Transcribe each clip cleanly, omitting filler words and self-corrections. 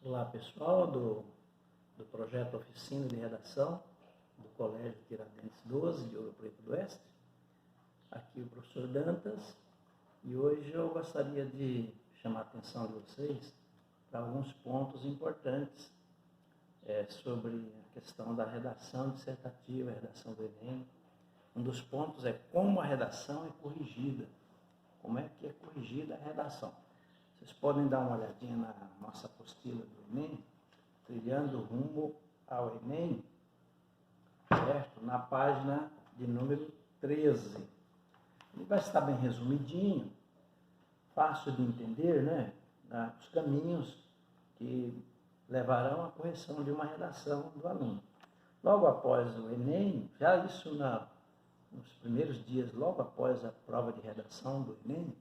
Olá pessoal do projeto Oficina de Redação do Colégio Tiradentes 12 de Ouro Preto do Oeste. Aqui o professor Dantas, e hoje eu gostaria de chamar a atenção de vocês para alguns pontos importantes sobre a questão da redação dissertativa, a redação do Enem. Um dos pontos é como a redação é corrigida, como é que é corrigida a redação. Vocês podem dar uma olhadinha na nossa apostila do Enem, Trilhando Rumo ao Enem, certo? Na página de número 13. Ele vai estar bem resumidinho, fácil de entender, né? Os caminhos que levarão à correção de uma redação do aluno. Logo após o Enem, já isso nos primeiros dias, logo após a prova de redação do Enem,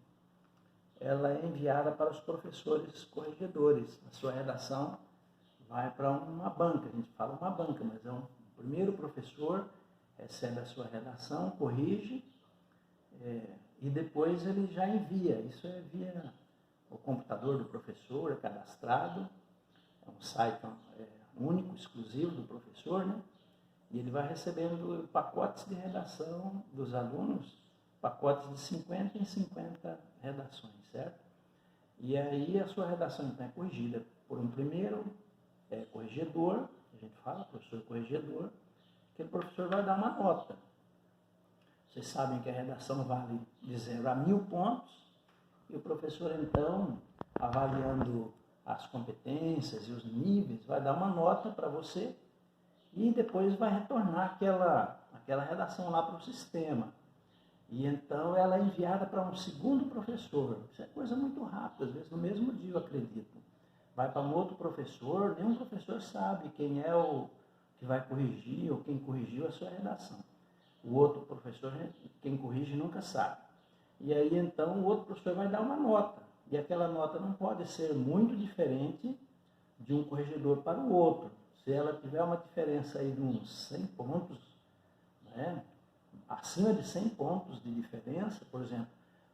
ela é enviada para os professores corregedores. A sua redação vai para uma banca, a gente fala uma banca, mas o primeiro professor recebe a sua redação, corrige, e depois ele já envia. Isso é via o computador do professor, é cadastrado, é um site único, exclusivo do professor, né? E ele vai recebendo pacotes de redação dos alunos, pacotes de 50 em 50 redações, certo? E aí a sua redação então é corrigida por um primeiro corregedor, a gente fala, professor corregedor, aquele professor vai dar uma nota. Vocês sabem que a redação vale de 0 a 1000 pontos, e o professor então, avaliando as competências e os níveis, vai dar uma nota para você e depois vai retornar aquela redação lá para o sistema. E então ela é enviada para um segundo professor. Isso é coisa muito rápida, às vezes no mesmo dia, eu acredito. Vai para um outro professor, nenhum professor sabe quem é o que vai corrigir ou quem corrigiu a sua redação. O outro professor, quem corrige, nunca sabe. E aí então o outro professor vai dar uma nota. E aquela nota não pode ser muito diferente de um corregedor para o outro. Se ela tiver uma diferença aí de uns 100 pontos, né? Acima de 100 pontos de diferença, por exemplo,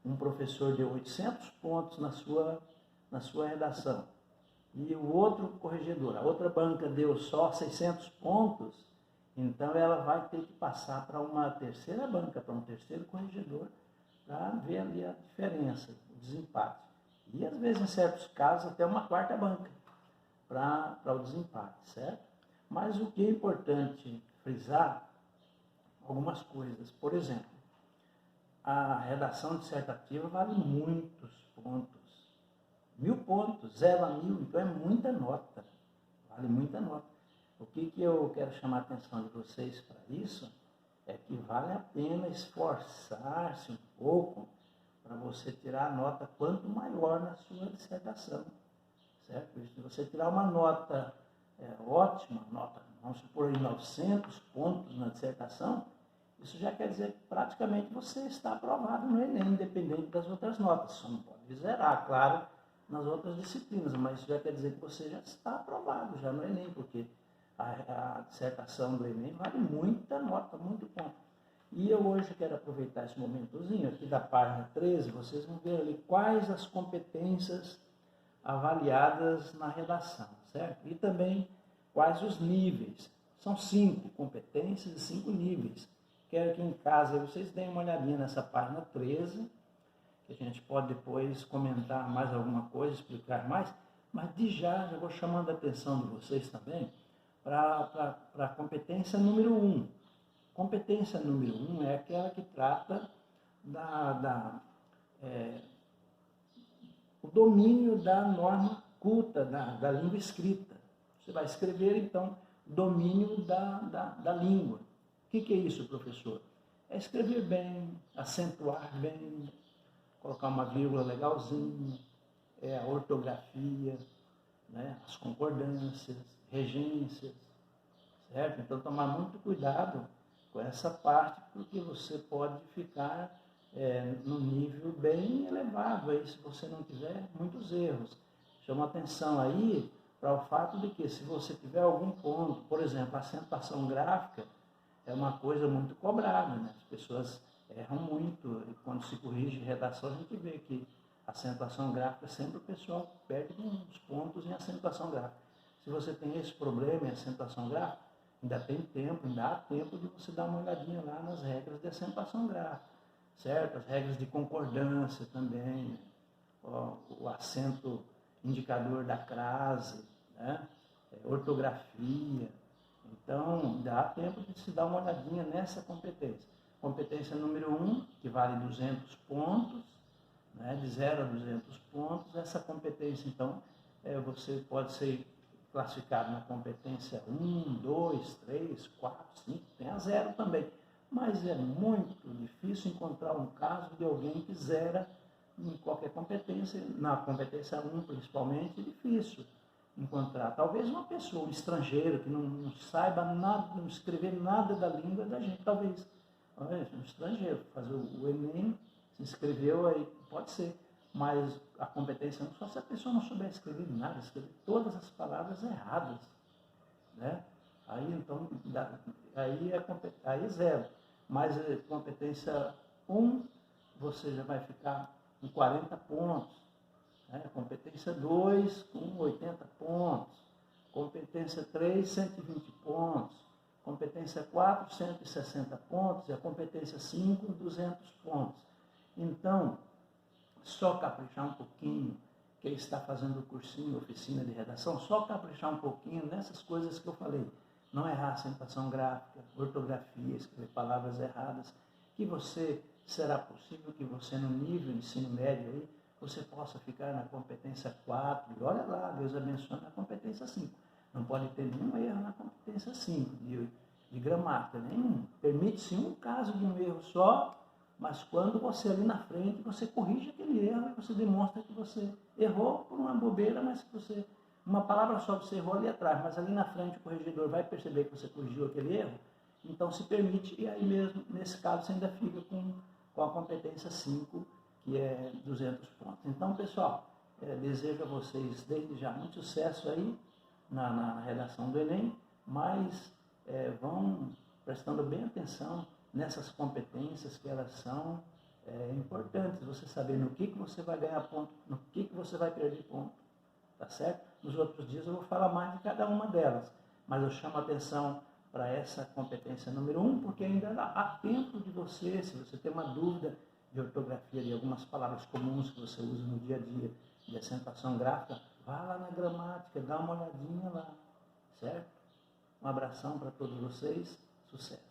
um professor deu 800 pontos na sua redação e o outro corregedor, a outra banca deu só 600 pontos, então ela vai ter que passar para uma terceira banca, para um terceiro corregedor, para ver ali a diferença, o desempate. E às vezes, em certos casos, até uma quarta banca para o desempate, certo? Mas o que é importante frisar algumas coisas. Por exemplo, a redação dissertativa vale muitos pontos. 1000 pontos, 0 a 1000, então é muita nota. Vale muita nota. O que eu quero chamar a atenção de vocês para isso é que vale a pena esforçar-se um pouco para você tirar a nota quanto maior na sua dissertação. Certo? Se você tirar uma nota ótima, vamos supor aí 900 pontos na dissertação, isso já quer dizer que praticamente você está aprovado no Enem, independente das outras notas. Só não pode zerar, claro, nas outras disciplinas, mas isso já quer dizer que você já está aprovado já no Enem, porque a dissertação do Enem vale muita nota, muito ponto. E eu hoje quero aproveitar esse momentozinho aqui da página 13, vocês vão ver ali quais as competências avaliadas na redação, certo? E também quais os níveis. São 5 competências e 5 níveis. Quero que em casa vocês deem uma olhadinha nessa página 13, que a gente pode depois comentar mais alguma coisa, explicar mais, mas já vou chamando a atenção de vocês também para a competência número 1. Competência número 1 é aquela que trata o domínio da norma culta, da língua escrita. Você vai escrever, então, domínio da língua. O que é isso, professor? É escrever bem, acentuar bem, colocar uma vírgula legalzinha, a ortografia, né? As concordâncias, regências, certo? Então, tomar muito cuidado com essa parte, porque você pode ficar num nível bem elevado, aí, se você não tiver muitos erros. Chama atenção aí para o fato de que, se você tiver algum ponto, por exemplo, a acentuação gráfica, é uma coisa muito cobrada, né? As pessoas erram muito, e quando se corrige redação, a gente vê que acentuação gráfica, sempre o pessoal perde uns pontos em acentuação gráfica. Se você tem esse problema em acentuação gráfica, ainda tem tempo, ainda há tempo de você dar uma olhadinha lá nas regras de acentuação gráfica, certo? As regras de concordância também, o acento indicador da crase, né? Ortografia. Então, dá tempo de se dar uma olhadinha nessa competência. Competência número 1, que vale 200 pontos, né? De 0 a 200 pontos. Essa competência, então, você pode ser classificado na competência 1, 2, 3, 4, 5, tem a 0 também. Mas é muito difícil encontrar um caso de alguém que zera em qualquer competência, na competência 1 principalmente, é difícil encontrar. Talvez uma pessoa, um estrangeiro, que não saiba nada, não escrever nada da língua da gente, talvez. Um estrangeiro, fazer o Enem, se inscreveu aí, pode ser. Mas a competência não, só se a pessoa não souber escrever nada, escrever todas as palavras erradas, né? Aí então, aí é 0. Mas a competência 1, você já vai ficar com 40 pontos. Né? Competência 2, com 80 pontos. Competência 3, 120 pontos. Competência 4, 160 pontos. E a competência 5, 200 pontos. Então, só caprichar um pouquinho, quem está fazendo o cursinho, oficina de redação, só caprichar um pouquinho nessas coisas que eu falei. Não errar acentuação gráfica, ortografia, escrever palavras erradas, que você, será possível que você no nível ensino médio aí, você possa ficar na competência 4, e olha lá, Deus abençoe na competência 5. Não pode ter nenhum erro na competência 5, de gramática, nenhum. Permite-se um caso de um erro só, mas quando você ali na frente, você corrige aquele erro, você demonstra que você errou por uma bobeira, mas que você, uma palavra só você errou ali atrás, mas ali na frente o corregedor vai perceber que você corrigiu aquele erro, então se permite, e aí mesmo, nesse caso, você ainda fica com a competência 5, que é 200 pontos. Então, pessoal, desejo a vocês, desde já, muito sucesso aí na redação do Enem, mas vão prestando bem atenção nessas competências, que elas são importantes, você saber no que você vai ganhar ponto, no que você vai perder ponto, tá certo? Nos outros dias eu vou falar mais de cada uma delas, mas eu chamo a atenção para essa competência número 1, porque ainda há tempo de você, se você tem uma dúvida de ortografia, de algumas palavras comuns que você usa no dia a dia, de acentuação gráfica, vá lá na gramática, dá uma olhadinha lá, certo? Um abração para todos vocês, sucesso!